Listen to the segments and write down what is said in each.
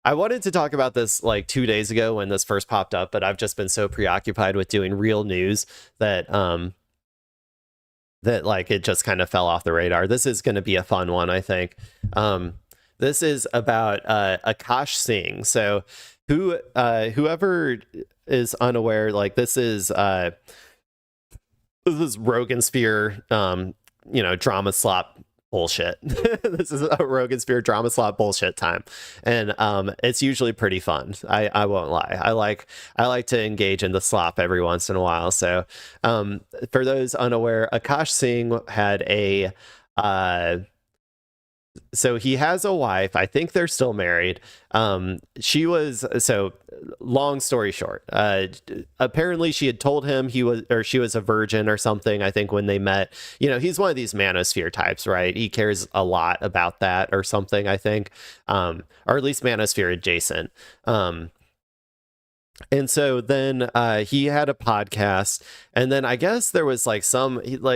I wanted to talk about this like 2 days ago when this first popped up, but I've just been so preoccupied with doing real news that that like it just kind of fell off the radar. This is going to be a fun one, I think. This is about Akaash Singh. So whoever is unaware, like this is Rogansphere, drama slop bullshit. This is a Rogansphere drama slop bullshit time, and it's usually pretty fun. I won't lie. I like to engage in the slop every once in a while. So for those unaware, Akaash Singh had a so he has a wife. I think they're still married. She was, so long story short, apparently she had told him she was a virgin or something. I think when they met, he's one of these manosphere types, right? He cares a lot about that or something, I think, or at least manosphere adjacent. And so then he had a podcast, and then I guess there was like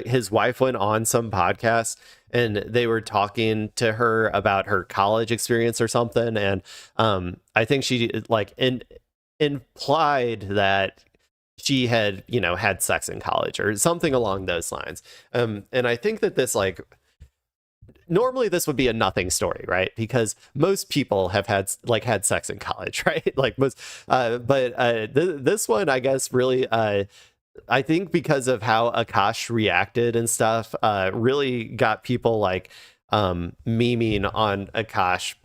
his wife went on some podcast and they were talking to her about her college experience or something. And I think she like implied that she had, had sex in college or something along those lines. And I think that this normally this would be a nothing story, right? Because most people have had sex in college, right? Like most, this one, I guess, really, I think because of how Akaash reacted and stuff, really got people like memeing on Akaash,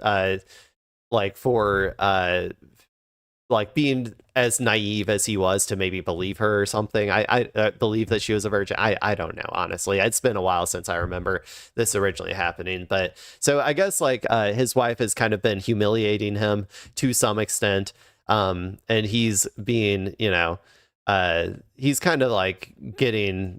for being as naive as he was to maybe believe her or something. I believe that she was a virgin. I don't know, honestly. It's been a while since I remember this originally happening. But so I guess his wife has kind of been humiliating him to some extent. And he's being, he's kind of like getting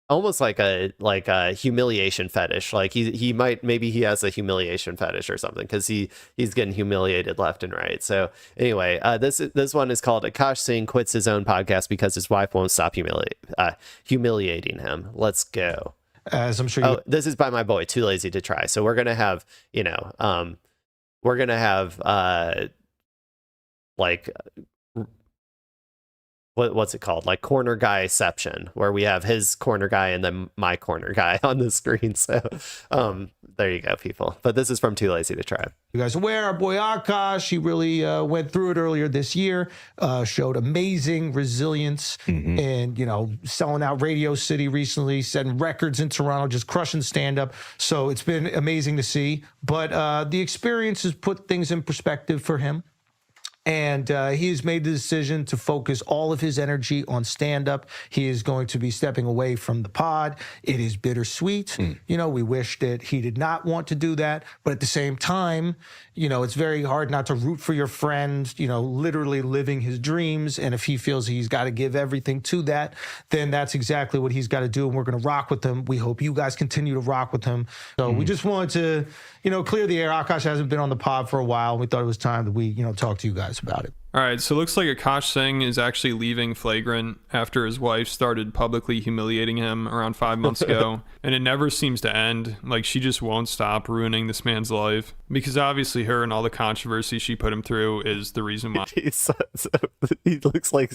almost like a humiliation fetish. Like maybe he has a humiliation fetish or something, because he's getting humiliated left and right. So anyway, this one is called Akaash Singh Quits His Own Podcast Because His Wife Won't Stop Humiliating Him. Let's go. As I'm sure this is by my boy Too Lazy to Try. So we're gonna have what's it called, like corner guyception, where we have his corner guy and then my corner guy on the screen. So there you go, people. But this is from Too Lazy to Try. You guys aware, our boy Akaash, he really went through it earlier this year, showed amazing resilience, and selling out Radio City recently, setting records in Toronto, just crushing stand-up. So it's been amazing to see. But the experience has put things in perspective for him. And he has made the decision to focus all of his energy on stand-up. He is going to be stepping away from the pod. It is bittersweet. We wish that he did not want to do that. But at the same time, it's very hard not to root for your friend, literally living his dreams. And if he feels he's got to give everything to that, then that's exactly what he's got to do. And we're going to rock with him. We hope you guys continue to rock with him. So we just wanted to, clear the air. Akaash hasn't been on the pod for a while. We thought it was time that we, talk to you guys about it. All right, so it looks like Akaash Singh is actually leaving Flagrant after his wife started publicly humiliating him around 5 months ago, and it never seems to end. Like, she just won't stop ruining this man's life, because obviously her and all the controversy she put him through is the reason why. He looks like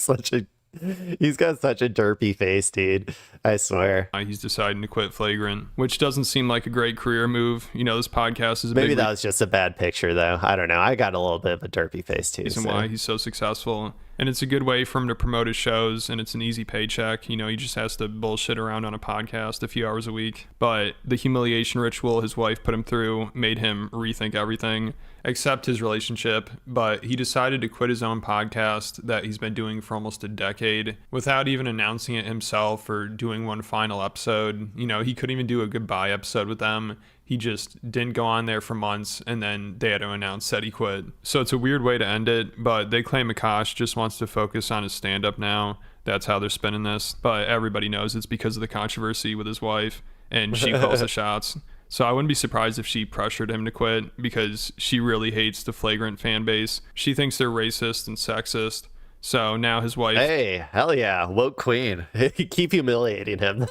he's got such a derpy face, dude. I swear. He's deciding to quit Flagrant, which doesn't seem like a great career move. This podcast is maybe that was just a bad picture, though. I don't know. I got a little bit of a derpy face too. Reason why he's so successful, and it's a good way for him to promote his shows, and it's an easy paycheck. He just has to bullshit around on a podcast a few hours a week. But the humiliation ritual his wife put him through made him rethink everything except his relationship. But he decided to quit his own podcast that he's been doing for almost a decade without even announcing it himself or doing one final episode. He couldn't even do a goodbye episode with them. He just didn't go on there for months, and then they had to announce that he quit. So it's a weird way to end it, but they claim Akaash just wants to focus on his stand-up now. That's how they're spinning this. But everybody knows it's because of the controversy with his wife, and she calls the shots. So I wouldn't be surprised if she pressured him to quit, because she really hates the Flagrant fan base. She thinks they're racist and sexist. So now his wife... Hey, hell yeah, woke queen. Keep humiliating him.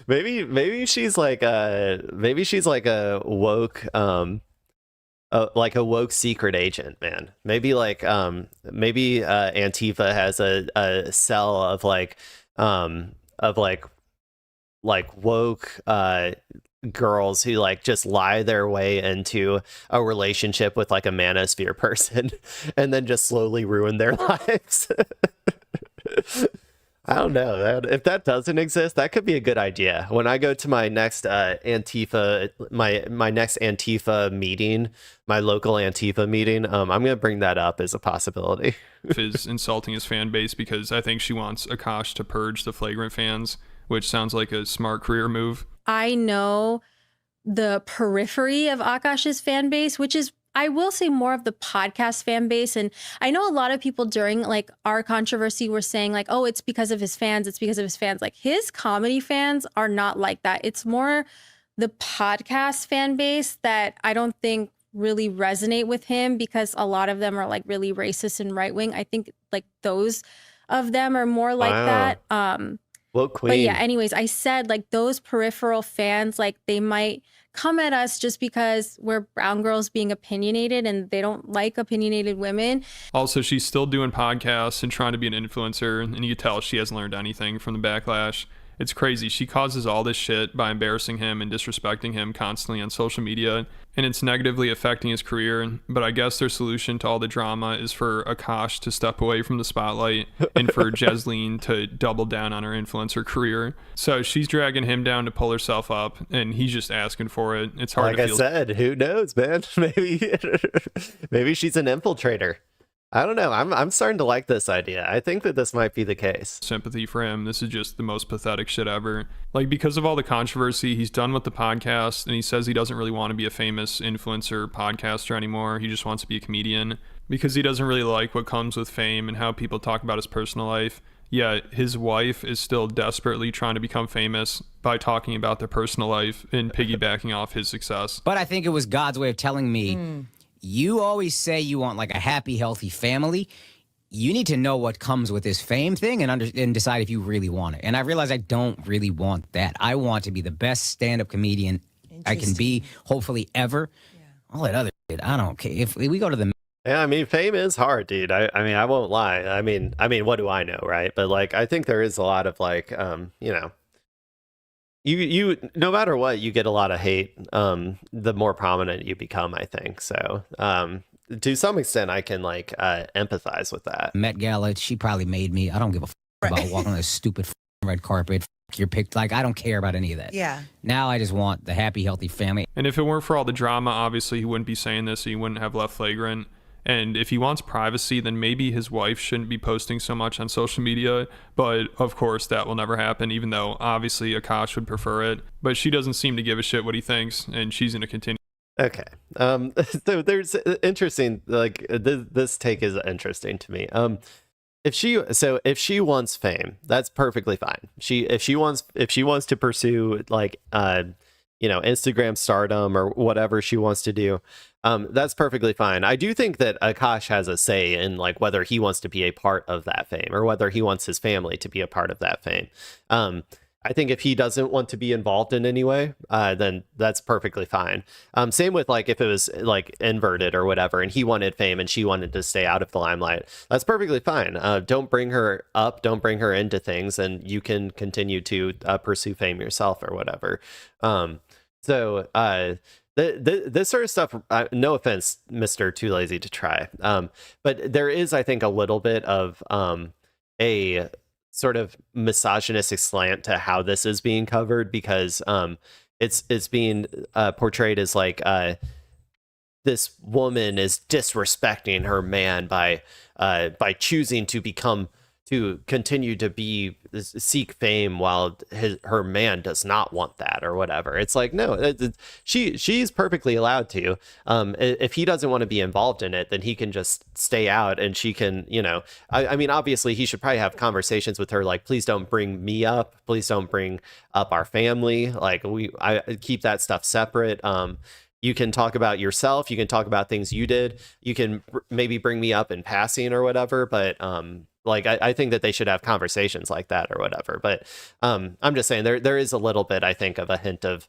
Maybe she's like a woke like a woke secret agent, man. Maybe maybe Antifa has a cell of of woke girls who like just lie their way into a relationship with like a manosphere person and then just slowly ruin their lives. I don't know. If that doesn't exist, that could be a good idea. When I go to my next Antifa, my next Antifa meeting, my local Antifa meeting, I'm gonna bring that up as a possibility. Is insulting his fan base because I think she wants Akaash to purge the flagrant fans, which sounds like a smart career move. I know the periphery of Akaash's fan base, which is, I will say, more of the podcast fan base. And I know a lot of people during like our controversy were saying like, oh, it's because of his fans. It's because of his fans. Like his comedy fans are not like that. It's more the podcast fan base that I don't think really resonate with him because a lot of them are like really racist and right wing. I think like those of them are more like that. Well, queen. But yeah, anyways, I said like those peripheral fans, like they might come at us just because we're brown girls being opinionated and they don't like opinionated women. Also, she's still doing podcasts and trying to be an influencer, and you can tell she hasn't learned anything from the backlash. It's crazy. She causes all this shit by embarrassing him and disrespecting him constantly on social media, and it's negatively affecting his career. But I guess their solution to all the drama is for Akaash to step away from the spotlight and for Jesleen to double down on her influencer career. So she's dragging him down to pull herself up, and he's just asking for it. It's hard like to feel. I said, who knows, man? Maybe she's an infiltrator. I don't know. I'm starting to like this idea. I think that this might be the case. Sympathy for him. This is just the most pathetic shit ever. Like, because of all the controversy, he's done with the podcast, and he says he doesn't really want to be a famous influencer podcaster anymore. He just wants to be a comedian because he doesn't really like what comes with fame and how people talk about his personal life. Yet his wife is still desperately trying to become famous by talking about their personal life and piggybacking off his success. But I think it was God's way of telling me, you always say you want like a happy, healthy family. You need to know what comes with this fame thing and decide if you really want it. And I realize I don't really want that. I want to be the best stand-up comedian I can be, hopefully ever. Yeah. All that other shit, I don't care. If we go to the... Yeah, I mean, fame is hard, dude. I mean, I won't lie. I mean, what do I know, right? But like, I think there is a lot of like, you know, you no matter what, you get a lot of hate the more prominent you become, I think. So to some extent I can like empathize with that. Met Gala, she probably made me. I don't give a about walking on this stupid red carpet. Your pick, like I don't care about any of that. Yeah. Now I just want the happy, healthy family. And if it weren't for all the drama, obviously he wouldn't be saying this. He wouldn't have left Flagrant. And if he wants privacy, then maybe his wife shouldn't be posting so much on social media. But of course, that will never happen, even though obviously Akaash would prefer it. But she doesn't seem to give a shit what he thinks, and she's going to continue. Okay. So there's interesting, like this take is interesting to me. If she wants fame, that's perfectly fine. If she wants to pursue like you know, Instagram stardom or whatever she wants to do, that's perfectly fine. I do think that Akaash has a say in like whether he wants to be a part of that fame or whether he wants his family to be a part of that fame. I think if he doesn't want to be involved in any way, then that's perfectly fine. Same with like if it was like inverted or whatever, and he wanted fame and she wanted to stay out of the limelight, that's perfectly fine. Don't bring her up, don't bring her into things, and you can continue to pursue fame yourself or whatever. This sort of stuff, no offense, Mr. Too Lazy to Try, but there is, I think, a little bit of a sort of misogynistic slant to how this is being covered, because it's being portrayed as like this woman is disrespecting her man by choosing to continue to seek fame while her man does not want that or whatever. It's like, no, she's perfectly allowed to. If he doesn't want to be involved in it, then he can just stay out, and she can, you know, I mean, obviously he should probably have conversations with her, like, please don't bring me up. Please don't bring up our family. Like I keep that stuff separate. you can talk about yourself, you can talk about things you did, you can maybe bring me up in passing or whatever, but like I think that they should have conversations like that or whatever. But I'm just saying there is a little bit, I think, of a hint of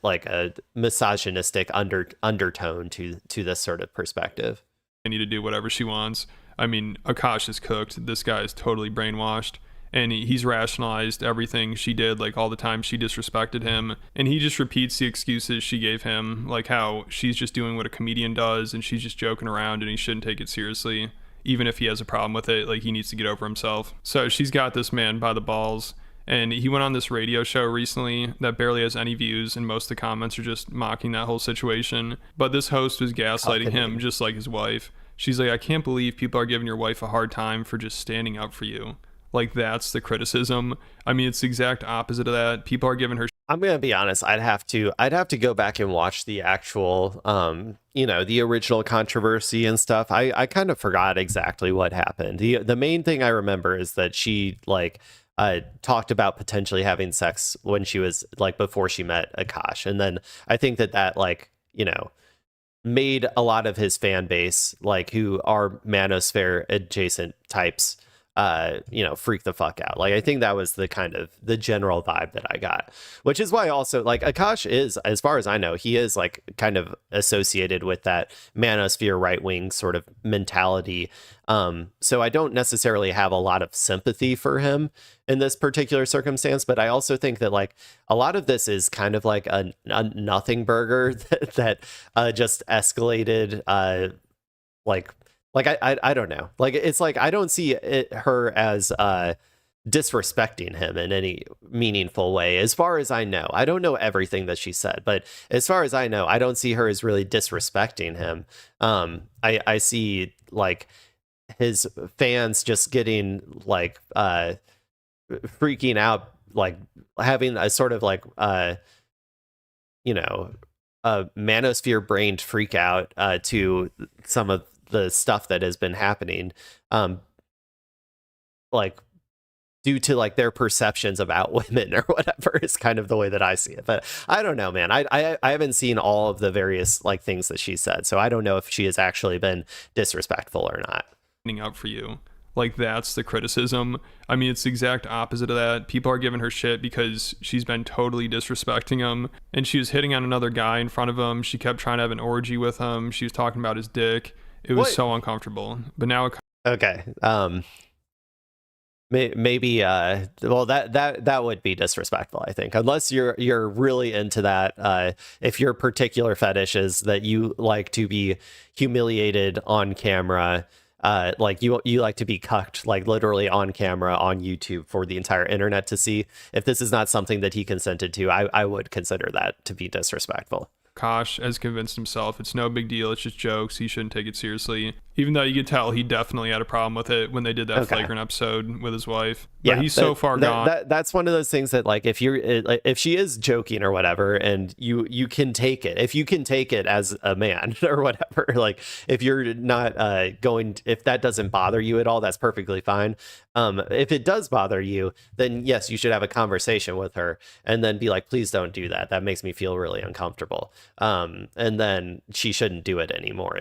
like a misogynistic undertone to this sort of perspective. I need to do whatever she wants. I mean, Akaash is cooked. This guy is totally brainwashed. And he's rationalized everything she did, like all the time she disrespected him. And he just repeats the excuses she gave him, like how she's just doing what a comedian does and she's just joking around and he shouldn't take it seriously. Even if he has a problem with it, like he needs to get over himself. So she's got this man by the balls. And he went on this radio show recently that barely has any views, and most of the comments are just mocking that whole situation. But this host was gaslighting him just like his wife. She's like, I can't believe people are giving your wife a hard time for just standing up for you. Like, that's the criticism. I mean, it's the exact opposite of that. People are giving her... I'm gonna be honest. I'd have to go back and watch the actual, the original controversy and stuff. I kind of forgot exactly what happened. The main thing I remember is that she talked about potentially having sex when she was like before she met Akaash, and then I think that made a lot of his fan base, like who are manosphere adjacent types, freak the fuck out. Like, I think that was the general vibe that I got, which is why also like Akaash is, as far as I know, he is like kind of associated with that manosphere right wing sort of mentality. So I don't necessarily have a lot of sympathy for him in this particular circumstance, but I also think that like a lot of this is kind of like a nothing burger that just escalated, I don't know. Like, it's like, I don't see her as disrespecting him in any meaningful way. As far as I know, I don't know everything that she said, but as far as I know, I don't see her as really disrespecting him. I see like his fans just getting like freaking out, like having a sort of like a manosphere brained freak out to some of the stuff that has been happening, like due to like their perceptions about women or whatever, is kind of the way that I see it. But I don't know, man. I haven't seen all of the various like things that she said, so I don't know if she has actually been disrespectful or not. Up for you. Like, that's the criticism. I mean, it's the exact opposite of that. People are giving her shit because she's been totally disrespecting him, and she was hitting on another guy in front of him. She kept trying to have an orgy with him. She was talking about his dick. It was so uncomfortable. But now okay, maybe well, that would be disrespectful, I think, unless you're really into that. If your particular fetish is that you like to be humiliated on camera, like you like to be cucked, like literally on camera on YouTube for the entire internet to see. If this is not something that he consented to, I would consider that to be disrespectful. Kosh has convinced himself it's no big deal, it's just jokes, he shouldn't take it seriously, even though you could tell he definitely had a problem with it when they did that flagrant episode with his wife. But he's so far gone. That's one of those things that, like, if she is joking or whatever, and you can take it, if you can take it as a man or whatever, like if you're not if that doesn't bother you at all, that's perfectly fine. If it does bother you, then yes, you should have a conversation with her and then be like, please don't do that. That makes me feel really uncomfortable. And then she shouldn't do it anymore.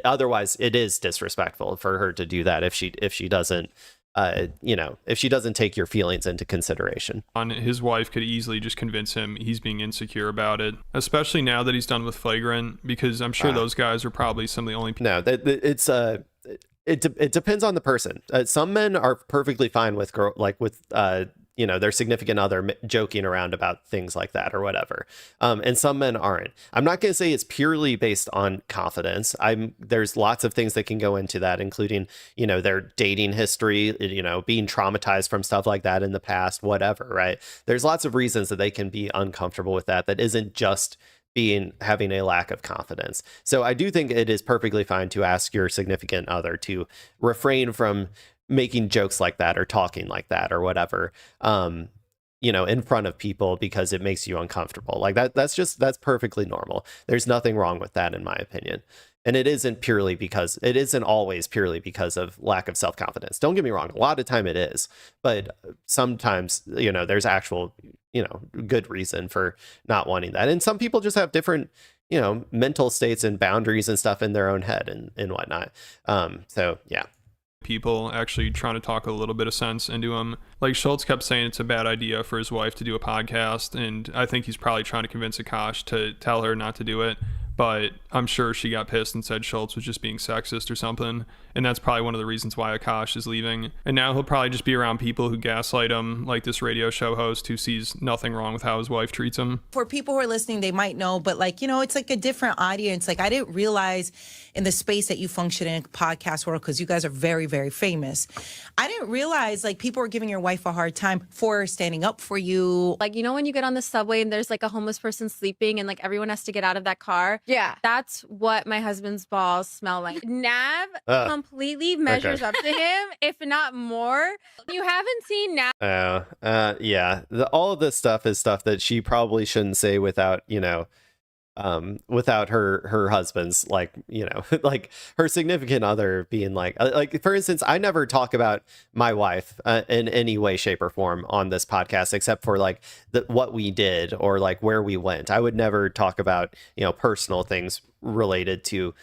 Otherwise it is disrespectful for her to do that if she doesn't, if she doesn't take your feelings into consideration. His wife could easily just convince him he's being insecure about it, especially now that he's done with flagrant, because I'm sure those guys are probably some of the only people. No, it depends on the person. Some men are perfectly fine with their significant other joking around about things like that or whatever. And some men aren't. I'm not going to say it's purely based on confidence. There's lots of things that can go into that, including, their dating history, being traumatized from stuff like that in the past, whatever, right? There's lots of reasons that they can be uncomfortable with that isn't just having a lack of confidence. So I do think it is perfectly fine to ask your significant other to refrain from making jokes like that or talking like that or whatever, in front of people because it makes you uncomfortable. Like that's perfectly normal. There's nothing wrong with that, in my opinion. And it isn't always purely because of lack of self-confidence. Don't get me wrong. A lot of time it is, but sometimes, there's actual, good reason for not wanting that. And some people just have different, mental states and boundaries and stuff in their own head and whatnot. So yeah. People actually trying to talk a little bit of sense into him. Like Schultz kept saying it's a bad idea for his wife to do a podcast, and I think he's probably trying to convince Akaash to tell her not to do it. But I'm sure she got pissed and said Schultz was just being sexist or something. And that's probably one of the reasons why Akaash is leaving. And now he'll probably just be around people who gaslight him, like this radio show host who sees nothing wrong with how his wife treats him. For people who are listening, they might know, but it's like a different audience. Like, I didn't realize in the space that you function in a podcast world, because you guys are very, very famous. I didn't realize like people were giving your wife a hard time for standing up for you. Like, when you get on the subway and there's like a homeless person sleeping and like everyone has to get out of that car. Yeah. That's what my husband's balls smell like. Nav completely measures up to him, if not more. You haven't seen Nav. Yeah. All of this stuff is stuff that she probably shouldn't say without, without her husband's, like, like her significant other being like, for instance, I never talk about my wife in any way, shape, or form on this podcast, except for like what we did or like where we went. I would never talk about, personal things related to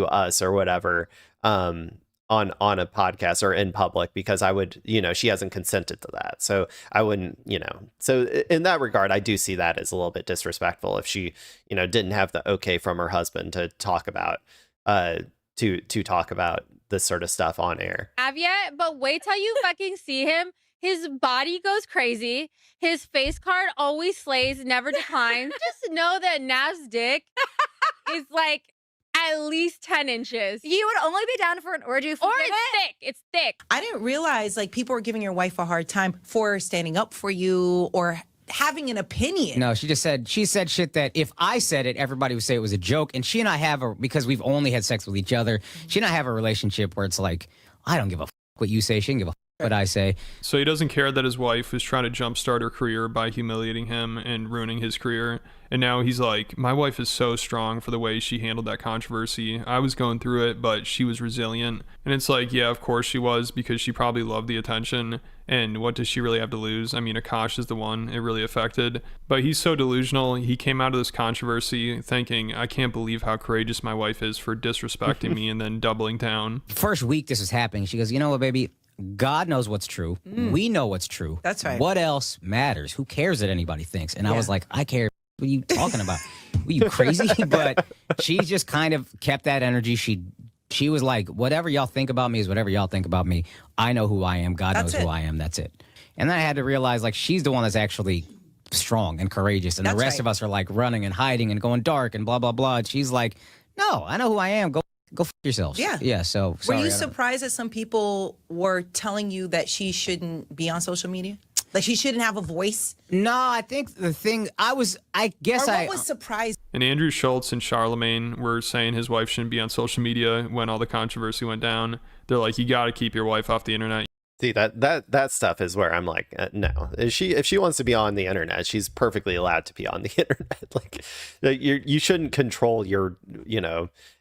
us or whatever on a podcast or in public, because I would, she hasn't consented to that. So I wouldn't, so in that regard, I do see that as a little bit disrespectful if she, didn't have the okay from her husband to talk about, to talk about this sort of stuff on air. Nav yet, but wait till you fucking see him. His body goes crazy. His face card always slays, never declines. Just know that Nav's dick is like at least 10 inches. You would only be down for an orgy if or it's thick. It's thick. I didn't realize like people were giving your wife a hard time for standing up for you or having an opinion. No, she said shit that if I said it, everybody would say it was a joke. And she and I because we've only had sex with each other, she and I have a relationship where it's like, I don't give a what you say. She can give a what I say. So he doesn't care that his wife was trying to jumpstart her career by humiliating him and ruining his career. And now he's like, my wife is so strong for the way she handled that controversy. I was going through it, but she was resilient. And it's like, yeah, of course she was, because she probably loved the attention. And what does she really have to lose? I mean, Akaash is the one it really affected. But he's so delusional. He came out of this controversy thinking, I can't believe how courageous my wife is for disrespecting me and then doubling down. First week this was happening, she goes, you know what, baby? God knows what's true. We know what's true. That's right. What else matters? Who cares that anybody thinks? And I was like, I care. What are you talking about? Were you crazy? But she just kind of kept that energy. She was like, whatever y'all think about me is whatever y'all think about me. I know who I am. God knows who I am. That's it. And then I had to realize, like, she's the one that's actually strong and courageous. And the rest of us are like running and hiding and going dark and blah, blah, blah. And she's like, no, I know who I am. Go f yourselves. Yeah. Yeah. So were you surprised that some people were telling you that she shouldn't be on social media? Like she shouldn't have a voice? No, I think the thing I guess or what was surprised? And Andrew Schultz and Charlemagne were saying his wife shouldn't be on social media when all the controversy went down. They're like, you got to keep your wife off the internet. See, that stuff is where I'm like, no. If she wants to be on the internet, she's perfectly allowed to be on the internet. Like, you shouldn't control your,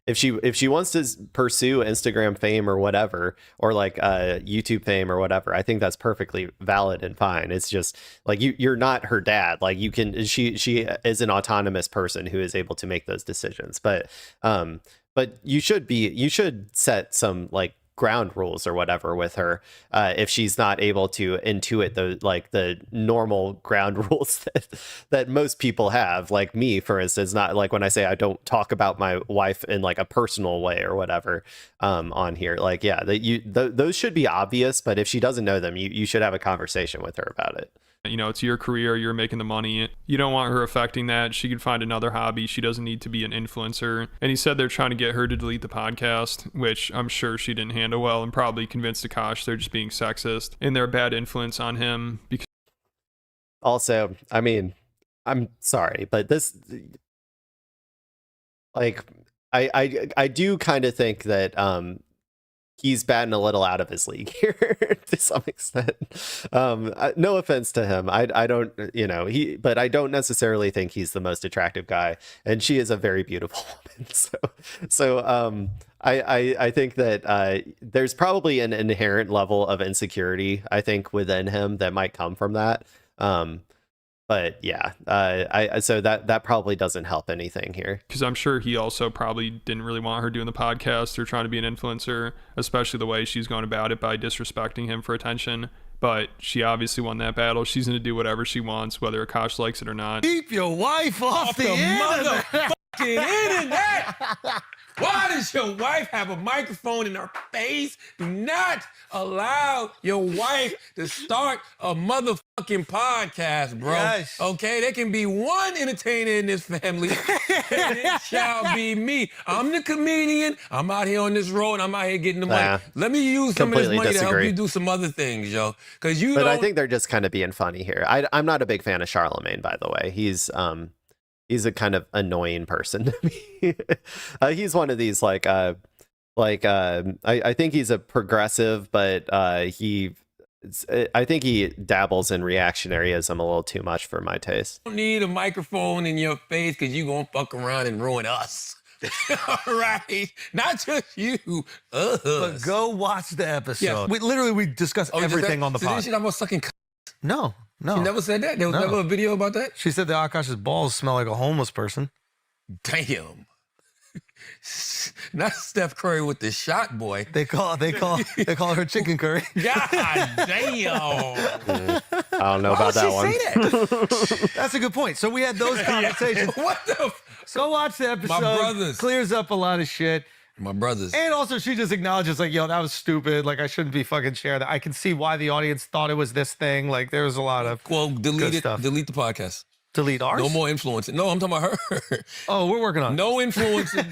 if she wants to pursue Instagram fame or whatever, or like YouTube fame or whatever, I think that's perfectly valid and fine. It's just like you're not her dad. Like she is an autonomous person who is able to make those decisions. But you should set some like ground rules or whatever with her if she's not able to intuit the normal ground rules that most people have, like me, for instance. Not like when I say I don't talk about my wife in like a personal way or whatever on here, like, yeah, those should be obvious, but if she doesn't know them, you should have a conversation with her about it. It's your career. You're making the money. You don't want her affecting that. She can find another hobby. She doesn't need to be an influencer. And he said they're trying to get her to delete the podcast, which I'm sure she didn't handle well, and probably convinced Akaash they're just being sexist and they're a bad influence on him. Because also, I mean, I'm sorry, but this, like, I do kind of think that he's batting a little out of his league here to some extent. No offense to him. I don't, but I don't necessarily think he's the most attractive guy, and she is a very beautiful woman. So I think that there's probably an inherent level of insecurity, I think, within him that might come from that. But yeah, so that probably doesn't help anything here. Because I'm sure he also probably didn't really want her doing the podcast or trying to be an influencer, especially the way she's going about it by disrespecting him for attention. But she obviously won that battle. She's going to do whatever she wants, whether Akaash likes it or not. Keep your wife off the motherfucking internet. Why does your wife have a microphone in her face? Do not allow your wife to start a motherfucking podcast, bro. Yes. Okay, there can be one entertainer in this family, and it shall be me. I'm the comedian. I'm out here on this road. I'm out here getting the money. Nah, Let me use some of this completely money to help disagree. you do some other things, yo. Because you But don't. I think they're just kind of being funny here. I'm not a big fan of Charlemagne, by the way. He's a kind of annoying person to me. He's one of these I think he's a progressive, but I think he dabbles in reactionaryism a little too much for my taste. Don't need a microphone in your face because you gonna fuck around and ruin us. All right, not just you, us. But go watch the episode. Yeah. We discuss everything on the so then pod. she talking about sucking. No. She never said that. There was No. never a video about that. She said that Akash's balls smell like a homeless person. Damn. Not Steph Curry with the shot, boy. They call her chicken curry. God damn. I don't know Why about would that she one. say that? That's a good point. So we had those conversations. What the? Go watch the episode. brothers. Clears up a lot of shit. My brothers. And also, she just acknowledges, like, yo, that was stupid. Like, I shouldn't be fucking sharing that. I can see why the audience thought it was this thing. Like, there was a lot of Well, delete good it. stuff. Delete the podcast. Delete ours? No more influencing. No, I'm talking about her. Oh, we're working on it. No influencing.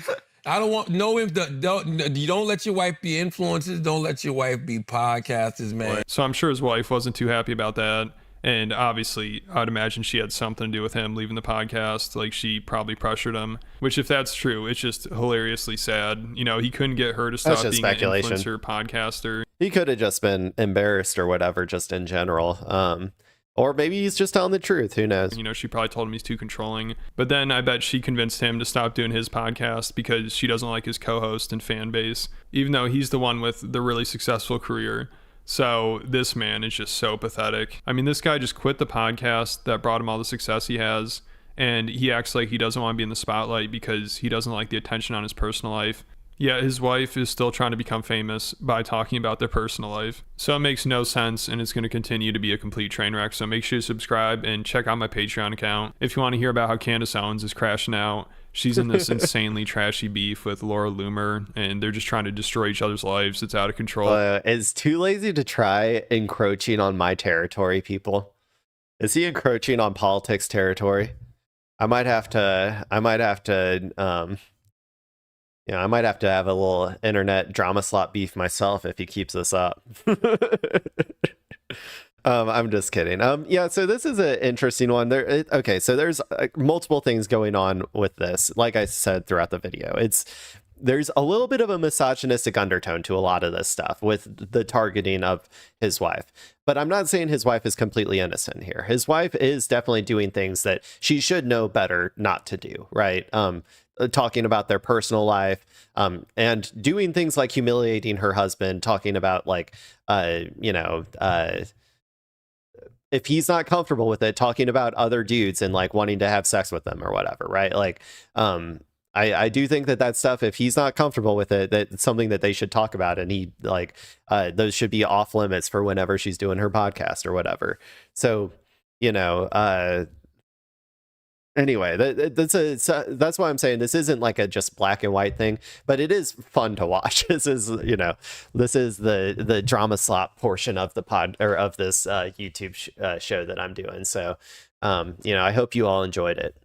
I don't want you don't let your wife be influencers. Don't let your wife be podcasters, man. So I'm sure his wife wasn't too happy about that. And obviously, I'd imagine she had something to do with him leaving the podcast. Like, she probably pressured him, which, if that's true, it's just hilariously sad. You know, he couldn't get her to stop just being an speculation. influencer podcaster. He could have just been embarrassed or whatever, just in general. Or maybe he's just telling the truth. Who knows? You know, she probably told him he's too controlling. But then I bet she convinced him to stop doing his podcast because she doesn't like his co-host and fan base, even though he's the one with the really successful career. So this man is just so pathetic. I mean, this guy just quit the podcast that brought him all the success he has, and he acts like he doesn't want to be in the spotlight because he doesn't like the attention on his personal life. Yeah, his wife is still trying to become famous by talking about their personal life. So it makes no sense, and it's going to continue to be a complete train wreck. So make sure to subscribe and check out my Patreon account if you want to hear about how Candace Owens is crashing out. She's in this insanely trashy beef with Laura Loomer, and they're just trying to destroy each other's lives. It's out of control. Is Too Lazy to try encroaching on my territory, people? Is he encroaching on politics territory? I might have to I might have to have a little internet drama slot beef myself if he keeps this up. I'm just kidding. Yeah, so this is an interesting one. Okay, so there's multiple things going on with this. Like I said throughout the video, there's a little bit of a misogynistic undertone to a lot of this stuff with the targeting of his wife. But I'm not saying his wife is completely innocent here. His wife is definitely doing things that she should know better not to do, right? Talking about their personal life, and doing things like humiliating her husband, talking about if he's not comfortable with it, talking about other dudes and like wanting to have sex with them or whatever, right? Like, I do think that stuff, if he's not comfortable with it, that's something that they should talk about. And he those should be off limits for whenever she's doing her podcast or whatever. So, anyway, that's why I'm saying this isn't like a just black and white thing, but it is fun to watch. This is the drama slop portion of the pod or of this YouTube show that I'm doing. So, I hope you all enjoyed it.